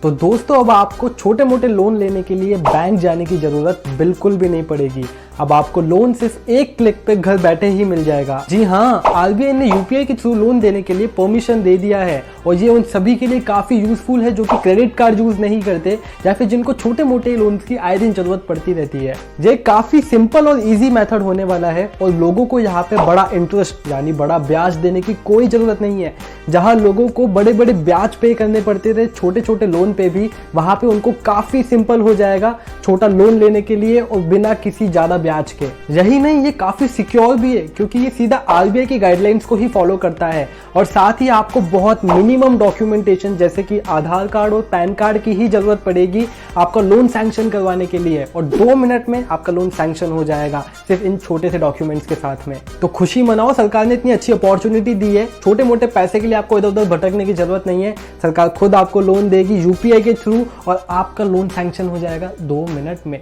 तो दोस्तों अब आपको छोटे मोटे लोन लेने के लिए बैंक जाने की ज़रूरत बिल्कुल भी नहीं पड़ेगी। अब आपको लोन सिर्फ एक क्लिक पे घर बैठे ही मिल जाएगा। जी हाँ, आरबीआई ने यूपीआई के थ्रू लोन देने के लिए परमिशन दे दिया है और ये उन सभी के लिए काफ़ी यूजफुल है जो कि क्रेडिट कार्ड यूज़ नहीं करते या फिर जिनको छोटे मोटे लोन की आए दिन जरूरत पड़ती रहती है। ये काफ़ी सिंपल और ईजी मेथड होने वाला है और लोगों को यहाँ पे बड़ा इंटरेस्ट यानी बड़ा ब्याज देने की कोई ज़रूरत नहीं है। जहाँ लोगों को बड़े बड़े ब्याज पे करने पड़ते थे छोटे छोटे लोन पे भी, वहाँ पे उनको काफ़ी सिंपल हो जाएगा छोटा लोन लेने के लिए और बिना किसी ज़्यादा ब्याज के। यही नहीं, ये काफ़ी सिक्योर भी है क्योंकि ये सीधा आरबीआई की गाइडलाइंस को ही फॉलो करता है और साथ ही आपको बहुत मिनिमम डॉक्यूमेंटेशन जैसे कि आधार कार्ड और पैन कार्ड की ही जरूरत पड़ेगी आपका लोन सैंक्शन करवाने के लिए और 2 मिनट में आपका लोन सैंक्शन हो जाएगा सिर्फ इन छोटे से डॉक्यूमेंट्स के साथ में। तो खुशी मनाओ, सरकार ने इतनी अच्छी अपॉर्चुनिटी दी है। छोटे मोटे पैसे के लिए आपको इधर उधर भटकने की जरूरत नहीं है। सरकार खुद आपको लोन देगी यूपीआई के थ्रू और आपका लोन सैंक्शन हो जाएगा 2 मिनट में।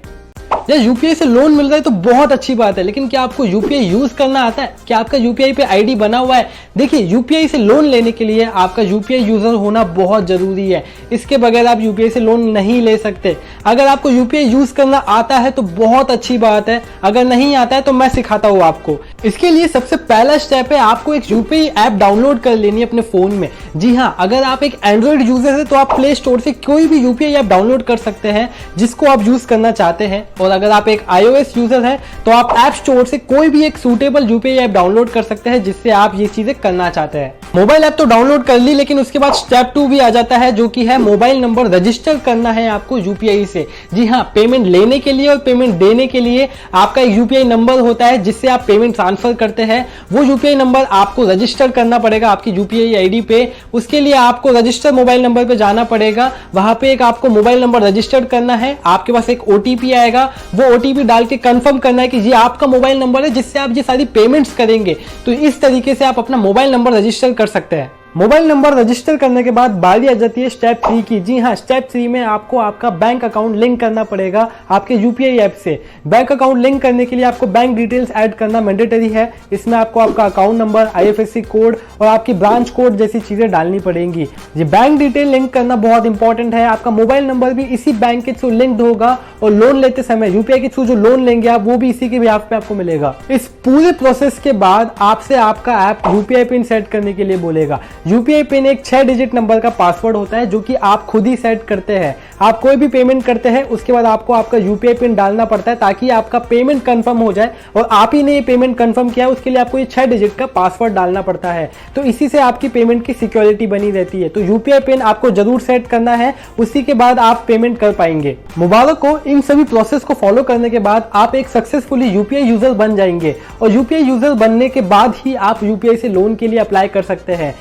यार यूपीआई से लोन मिल रहा है तो बहुत अच्छी बात है, लेकिन क्या आपको यूपीआई यूज करना आता है? क्या आपका यूपीआई पे आईडी बना हुआ है? देखिए, यूपीआई से लोन लेने के लिए आपका यूपीआई यूजर होना बहुत जरूरी है। इसके बगैर आप यूपीआई से लोन नहीं ले सकते। अगर आपको यूपीआई यूज करना आता है तो बहुत अच्छी बात है, अगर नहीं आता है तो मैं सिखाता हूँ आपको। इसके लिए सबसे पहला स्टेप है आपको एक यूपीआई ऐप डाउनलोड कर लेनी है अपने फोन में। जी हाँ, अगर आप एक एंड्रॉइड यूजर है तो आप प्ले स्टोर से कोई भी यूपीआई ऐप डाउनलोड कर सकते हैं जिसको आप यूज करना चाहते हैं, और अगर आप एक iOS यूजर है तो आप ऐप स्टोर से कोई भी एक सूटेबल यूपीआई ऐप डाउनलोड कर सकते हैं जिससे आप ये चीजें करना चाहते हैं। मोबाइल ऐप तो डाउनलोड कर ली, लेकिन उसके बाद स्टेप 2 भी आ जाता है जो कि है मोबाइल नंबर रजिस्टर करना है आपको यूपीआई से। जी हाँ, पेमेंट लेने के लिए और पेमेंट देने के लिए आपका एक यूपीआई नंबर होता है जिससे आप पेमेंट ट्रांसफर करते हैं। वो यूपीआई नंबर आपको रजिस्टर करना पड़ेगा आपकी यूपीआई आईडी पे। उसके लिए आपको रजिस्टर मोबाइल नंबर पे जाना पड़ेगा, वहां पे एक आपको मोबाइल नंबर रजिस्टर करना है। आपके पास एक ओटीपी आएगा, वो ओटीपी डाल के कंफर्म करना है कि ये आपका मोबाइल नंबर है जिससे आप ये सारी पेमेंट्स करेंगे। तो इस तरीके से आप अपना मोबाइल नंबर रजिस्टर कर सकते हैं। मोबाइल नंबर रजिस्टर करने के बाद बारी आ जाती है स्टेप 3 की। जी हाँ, स्टेप 3 में आपको आपका बैंक अकाउंट लिंक करना पड़ेगा आपके यूपीआई ऐप से। बैंक अकाउंट लिंक करने के लिए आपको बैंक डिटेल्स ऐड करना मैंडेटरी है। इसमें आपको आपका अकाउंट नंबर, आईएफएससी कोड और आपकी ब्रांच कोड जैसी चीजें डालनी पड़ेंगी। ये बैंक डिटेल लिंक करना बहुत इंपॉर्टेंट है। आपका मोबाइल नंबर भी इसी बैंक के थ्रू लिंक्ड होगा और लोन लेते समय यूपीआई के थ्रू जो लोन लेंगे आप, वो भी इसी के बिहाफ पे आपको मिलेगा। इस पूरे प्रोसेस के बाद आपसे आपका ऐप यूपीआई पिन सेट करने के लिए बोलेगा। यूपीआई पिन एक 6 डिजिट नंबर का पासवर्ड होता है जो कि आप खुद ही सेट करते हैं। आप कोई भी पेमेंट करते हैं उसके बाद आपको आपका यूपीआई पिन डालना पड़ता है ताकि आपका पेमेंट कंफर्म हो जाए, और आप ही ने ये पेमेंट कंफर्म किया उसके लिए आपको ये 6 डिजिट का पासवर्ड डालना पड़ता है। तो इसी से आपकी पेमेंट की सिक्योरिटी बनी रहती है। तो यूपीआई पिन आपको जरूर सेट करना है, उसी के बाद आप पेमेंट कर पाएंगे। मुबारक हो, इन सभी प्रोसेस को फॉलो करने के बाद आप एक सक्सेसफुली यूपीआई यूजर बन जाएंगे और यूपीआई यूजर बनने के बाद ही आप यूपीआई से लोन के लिए अप्लाई कर सकते हैं।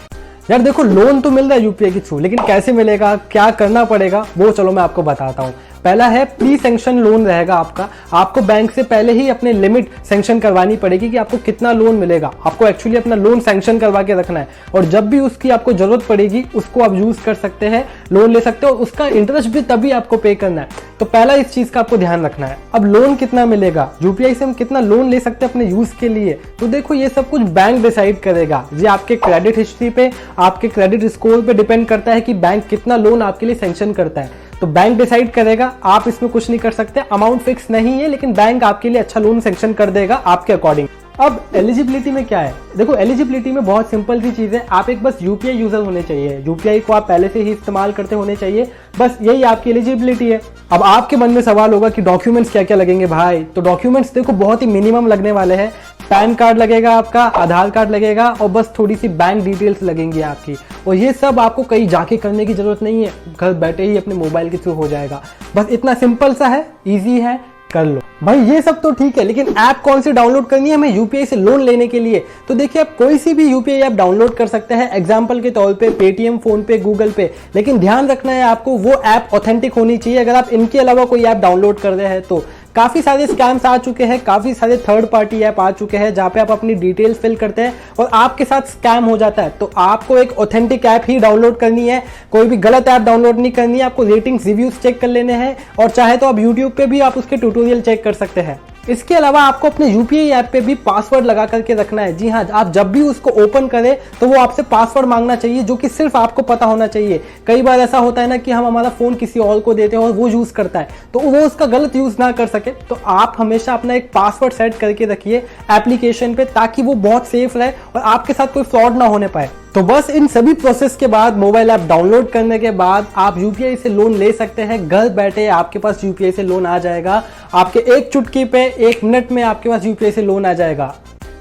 यार देखो, लोन तो मिल रहा है यूपीआई के थ्रू, लेकिन कैसे मिलेगा, क्या करना पड़ेगा, वो चलो मैं आपको बताता हूँ। पहला है प्री सैंक्शन लोन रहेगा आपका। आपको बैंक से पहले ही अपने लिमिट सैंक्शन करवानी पड़ेगी कि आपको कितना लोन मिलेगा। आपको एक्चुअली अपना लोन सैंक्शन करवा के रखना है और जब भी उसकी आपको जरूरत पड़ेगी उसको आप यूज कर सकते हैं, लोन ले सकते हो। उसका इंटरेस्ट भी तभी आपको पे करना है। तो पहला इस चीज का आपको ध्यान रखना है। अब लोन कितना मिलेगा, यूपीआई से हम कितना लोन ले सकते हैं अपने यूज के लिए, तो देखो ये सब कुछ बैंक डिसाइड करेगा। ये आपके क्रेडिट हिस्ट्री पे, आपके क्रेडिट स्कोर पे डिपेंड करता है कि बैंक कितना लोन आपके लिए सैंक्शन करता है। तो बैंक डिसाइड करेगा, आप इसमें कुछ नहीं कर सकते। अमाउंट फिक्स नहीं है, लेकिन बैंक आपके लिए अच्छा लोन सैंक्शन कर देगा आपके अकॉर्डिंग। अब एलिजिबिलिटी में क्या है, देखो एलिजिबिलिटी में बहुत सिंपल सी चीज है। आप एक बस यूपीआई यूजर होने चाहिए, यूपीआई को आप पहले से ही इस्तेमाल करते होने चाहिए, बस यही आपकी एलिजिबिलिटी है। अब आपके मन में सवाल होगा कि डॉक्यूमेंट्स क्या क्या लगेंगे भाई। तो डॉक्यूमेंट्स देखो बहुत ही मिनिमम लगने वाले हैं। पैन कार्ड लगेगा आपका, आधार कार्ड लगेगा और बस थोड़ी सी बैंक डिटेल्स लगेंगी आपकी। और ये सब आपको कहीं जाके करने की जरूरत नहीं है, घर बैठे ही अपने मोबाइल के थ्रू हो जाएगा। बस इतना सिंपल सा है, ईजी है, कर लो भाई। ये सब तो ठीक है, लेकिन ऐप कौन सी डाउनलोड करनी है हमें यूपीआई से लोन लेने के लिए? तो देखिए, आप कोई सी भी यूपीआई ऐप डाउनलोड कर सकते हैं, एग्जांपल के तौर पे पेटीएम, फोन पे, गूगल पे। लेकिन ध्यान रखना है आपको वो ऐप ऑथेंटिक होनी चाहिए। अगर आप इनके अलावा कोई ऐप डाउनलोड कर रहे हैं तो काफी सारे स्कैम्स आ चुके हैं, काफी सारे थर्ड पार्टी ऐप आ चुके हैं जहां पे आप अपनी डिटेल्स फिल करते हैं और आपके साथ स्कैम हो जाता है। तो आपको एक ऑथेंटिक ऐप ही डाउनलोड करनी है, कोई भी गलत ऐप डाउनलोड नहीं करनी है। आपको रेटिंग्स, रिव्यूज चेक कर लेने हैं और चाहे तो आप यूट्यूब पे भी आप उसके ट्यूटोरियल चेक कर सकते हैं। इसके अलावा आपको अपने यूपीआई ऐप पे भी पासवर्ड लगा करके रखना है। जी हाँ, आप जब भी उसको ओपन करें तो वो आपसे पासवर्ड मांगना चाहिए, जो कि सिर्फ आपको पता होना चाहिए। कई बार ऐसा होता है ना कि हम हमारा फोन किसी और को देते हैं और वो यूज करता है, तो वो उसका गलत यूज ना कर सके। तो आप हमेशा अपना एक पासवर्ड सेट करके रखिए एप्लीकेशन पे, ताकि वो बहुत सेफ रहे और आपके साथ कोई फ्रॉड ना होने पाए। तो बस इन सभी प्रोसेस के बाद, मोबाइल ऐप डाउनलोड करने के बाद आप यूपीआई से लोन ले सकते हैं। घर बैठे आपके पास यूपीआई से लोन आ जाएगा। आपके एक चुटकी पे 1 मिनट में आपके पास यूपीआई से लोन आ जाएगा।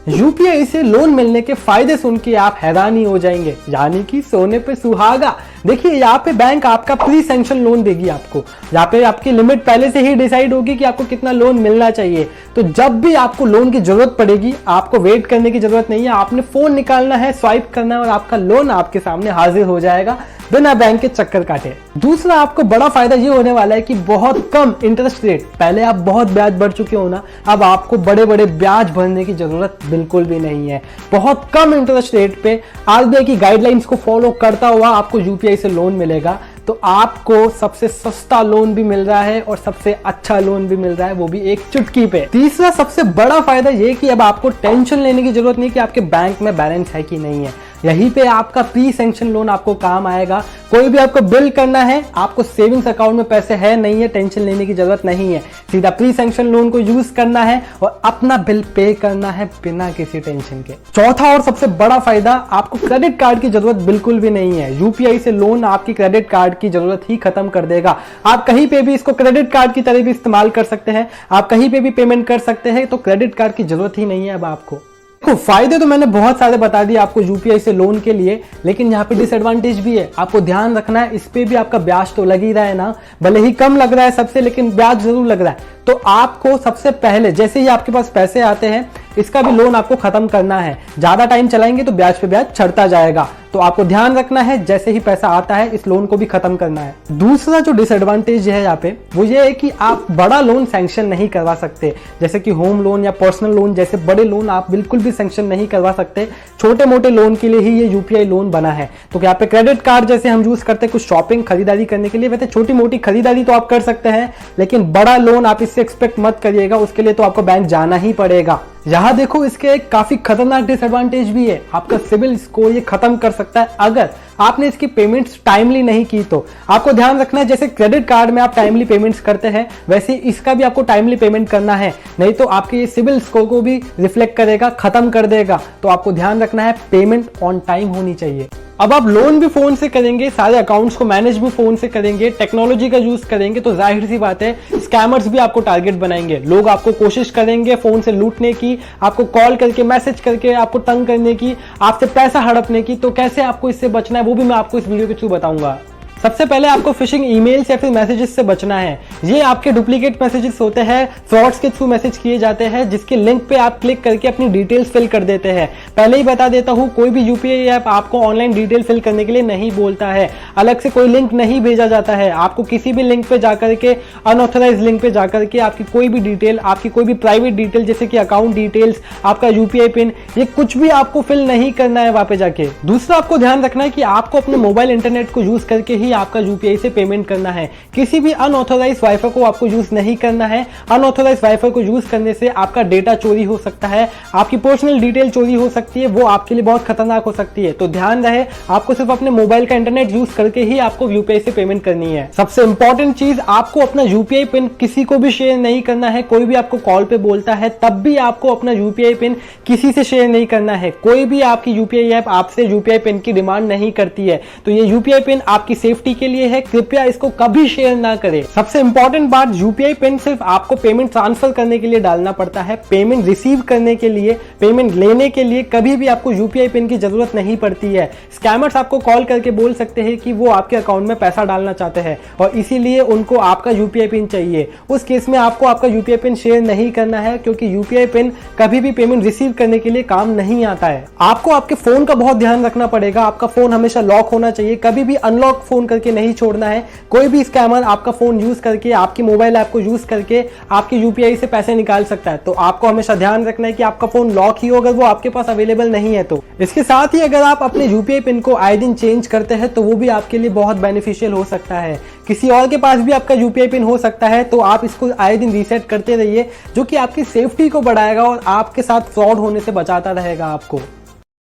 यूपीआई से लोन मिलने के फायदे सुन के आप हैरान ही हो जाएंगे, यानी कि सोने पे सुहागा। देखिए, यहाँ पे बैंक आपका प्री सैंक्शन लोन देगी आपको। यहाँ पे आपकी लिमिट पहले से ही डिसाइड होगी कि आपको कितना लोन मिलना चाहिए। तो जब भी आपको लोन की जरूरत पड़ेगी, आपको वेट करने की जरूरत नहीं है। आपने फोन निकालना है, स्वाइप करना है और आपका लोन आपके सामने हाजिर हो जाएगा बिना बैंक के चक्कर काटे। दूसरा आपको बड़ा फायदा ये होने वाला है कि बहुत कम इंटरेस्ट रेट। पहले आप बहुत ब्याज भर चुके हो ना, अब आपको बड़े बड़े ब्याज भरने की जरूरत बिल्कुल भी नहीं है। बहुत कम इंटरेस्ट रेट पे आरबीआई की गाइडलाइंस को फॉलो करता हुआ आपको यूपीआई से लोन मिलेगा। तो आपको सबसे सस्ता लोन भी मिल रहा है और सबसे अच्छा लोन भी मिल रहा है, वो भी एक चुटकी पे। तीसरा सबसे बड़ा फायदा ये कि अब आपको टेंशन लेने की जरूरत नहीं कि आपके बैंक में बैलेंस है कि नहीं है। यहीं पे आपका प्री सैंक्शन लोन आपको काम आएगा। कोई भी आपको बिल करना है, आपको सेविंग्स अकाउंट में पैसे है नहीं है, टेंशन लेने की जरूरत नहीं है। सीधा प्री सैंक्शन लोन को यूज करना है और अपना बिल पे करना है बिना किसी टेंशन के। चौथा और सबसे बड़ा फायदा, आपको क्रेडिट कार्ड की जरूरत बिल्कुल भी नहीं है। यूपीआई से लोन आपकी क्रेडिट कार्ड की जरूरत ही खत्म कर देगा। आप कहीं पे भी इसको क्रेडिट कार्ड की तरह भी इस्तेमाल कर सकते हैं, आप कहीं पे भी पेमेंट कर सकते हैं। तो क्रेडिट कार्ड की जरूरत ही नहीं है अब आपको। फायदे तो मैंने बहुत सारे बता दिए आपको यूपीआई से लोन के लिए, लेकिन यहाँ पे डिसएडवांटेज भी है। आपको ध्यान रखना है, इस पे भी आपका ब्याज तो लग ही रहा है ना, भले ही कम लग रहा है सबसे, लेकिन ब्याज जरूर लग रहा है। तो आपको सबसे पहले जैसे ही आपके पास पैसे आते हैं, इसका भी लोन आपको खत्म करना है। ज्यादा टाइम चलाएंगे तो ब्याज पे ब्याज चढ़ता जाएगा। तो आपको ध्यान रखना है, जैसे ही पैसा आता है इस लोन को भी खत्म करना है। दूसरा जो डिसएडवांटेज है यहाँ पे, वो ये है कि आप बड़ा लोन सैंक्शन नहीं करवा सकते। जैसे कि होम लोन या पर्सनल लोन जैसे बड़े लोन आप बिल्कुल भी सैंक्शन नहीं करवा सकते। छोटे मोटे लोन के लिए ही ये यूपीआई लोन बना है। तो यहाँ पे क्रेडिट कार्ड जैसे हम यूज करते हैं कुछ शॉपिंग खरीदारी करने के लिए, वैसे छोटी मोटी खरीदारी तो आप कर सकते हैं, लेकिन बड़ा लोन आप इससे एक्सपेक्ट मत करिएगा। उसके लिए तो आपको बैंक जाना ही पड़ेगा। यहाँ देखो, इसके एक काफी खतरनाक डिसएडवांटेज भी है। आपका सिविल स्कोर ये खत्म कर सकता है अगर आपने इसकी पेमेंट्स टाइमली नहीं की। तो आपको ध्यान रखना है, जैसे क्रेडिट कार्ड में आप टाइमली पेमेंट्स करते हैं, वैसे इसका भी आपको टाइमली पेमेंट करना है, नहीं तो आपके ये सिविल स्कोर को भी रिफ्लेक्ट करेगा, खत्म कर देगा। तो आपको ध्यान रखना है, पेमेंट ऑन टाइम होनी चाहिए। अब आप लोन भी फोन से करेंगे, सारे अकाउंट्स को मैनेज भी फोन से करेंगे, टेक्नोलॉजी का यूज करेंगे, तो जाहिर सी बात है स्कैमर्स भी आपको टारगेट बनाएंगे। लोग आपको कोशिश करेंगे फोन से लूटने की, आपको कॉल करके मैसेज करके आपको तंग करने की, आपसे पैसा हड़पने की। तो कैसे आपको इससे बचना है वो भी मैं आपको इस वीडियो के थ्रू बताऊंगा। सबसे पहले आपको फिशिंग ईमेल्स या फिर मैसेजेस से बचना है। ये आपके डुप्लीकेट मैसेजेस होते हैं, फ्रॉड्स के थ्रू मैसेज किए जाते हैं, जिसके लिंक पे आप क्लिक करके अपनी डिटेल्स फिल कर देते हैं। पहले ही बता देता हूं, कोई भी यूपीआई ऐप आपको ऑनलाइन डिटेल फिल करने के लिए नहीं बोलता है। अलग से कोई लिंक नहीं भेजा जाता है। आपको किसी भी लिंक पे जाकर के, अनऑथराइज लिंक पे जाकर के आपकी कोई भी डिटेल, आपकी कोई भी प्राइवेट डिटेल जैसे कि अकाउंट डिटेल्स, आपका यूपीआई पिन, ये कुछ भी आपको फिल नहीं करना है वहां पे जाके। दूसरा आपको ध्यान रखना है कि आपको अपने मोबाइल इंटरनेट को यूज करके ही आपका यूपीआई से पेमेंट करना है। किसी भी अनऑथराइज्ड वाईफाई को आपको यूज नहीं करना है। अनऑथराइज्ड वाईफाई को यूज करने से आपका डेटा चोरी हो सकता है, आपकी पर्सनल डिटेल चोरी हो सकती है, वो आपके लिए बहुत खतरनाक हो सकती है। तो ध्यान रहे, आपको सिर्फ अपने मोबाइल का इंटरनेट यूज करके ही आपको यूपीआई से पेमेंट करनी है। सबसे इंपॉर्टेंट चीज, आपको अपना यूपीआई पिन किसी को भी शेयर नहीं करना है। कोई भी आपको कॉल पे बोलता है तब भी आपको अपना यूपीआई पिन किसी से शेयर नहीं करना है। कोई भी आपकी यूपीआई ऐप आपसे यूपीआई पिन की डिमांड नहीं करती है। तो ये यूपीआई पिन आपकी सेफ्टी के लिए है, कृपया इसको कभी शेयर ना करें। सबसे इंपॉर्टेंट बात, यूपीआई पिन सिर्फ आपको पेमेंट ट्रांसफर करने के लिए डालना पड़ता है। पेमेंट रिसीव करने के लिए, पेमेंट लेने के लिए कभी भी आपको यूपीआई पिन की जरूरत नहीं पड़ती है। स्कैमर्स आपको कॉल करके बोल सकते हैं कि वो आपके अकाउंट में पैसा डालना चाहते हैं और इसीलिए उनको आपका यूपीआई पिन चाहिए। उस केस में आपको आपका यूपीआई पिन शेयर नहीं करना है, क्योंकि यूपीआई पिन कभी भी पेमेंट रिसीव करने के लिए काम नहीं आता है। आपको आपके फोन का बहुत ध्यान रखना पड़ेगा। आपका फोन हमेशा लॉक होना चाहिए, कभी भी अनलॉक फोन फोन करके नहीं छोड़ना है। कोई भी स्कैमर आपका फोन यूज करके, आपकी मोबाइल ऐप को यूज करके आपके यूपीआई से पैसे निकाल सकता है। तो आपको हमेशा ध्यान रखना है कि आपका फोन लॉक ही हो अगर वो आपके पास अवेलेबल नहीं है तो। इसके साथ ही अगर आप अपने यूपीआई पिन को आए दिन चेंज करते हैं तो वो भी आपके लिए बहुत बेनिफिशियल हो सकता है। किसी और के पास भी आपका यूपीआई पिन हो सकता है, तो आप इसको आए दिन रीसेट करते रहिए, जो कि आपकी सेफ्टी को बढ़ाएगा और आपके साथ फ्रॉड होने से बचाता रहेगा आपको।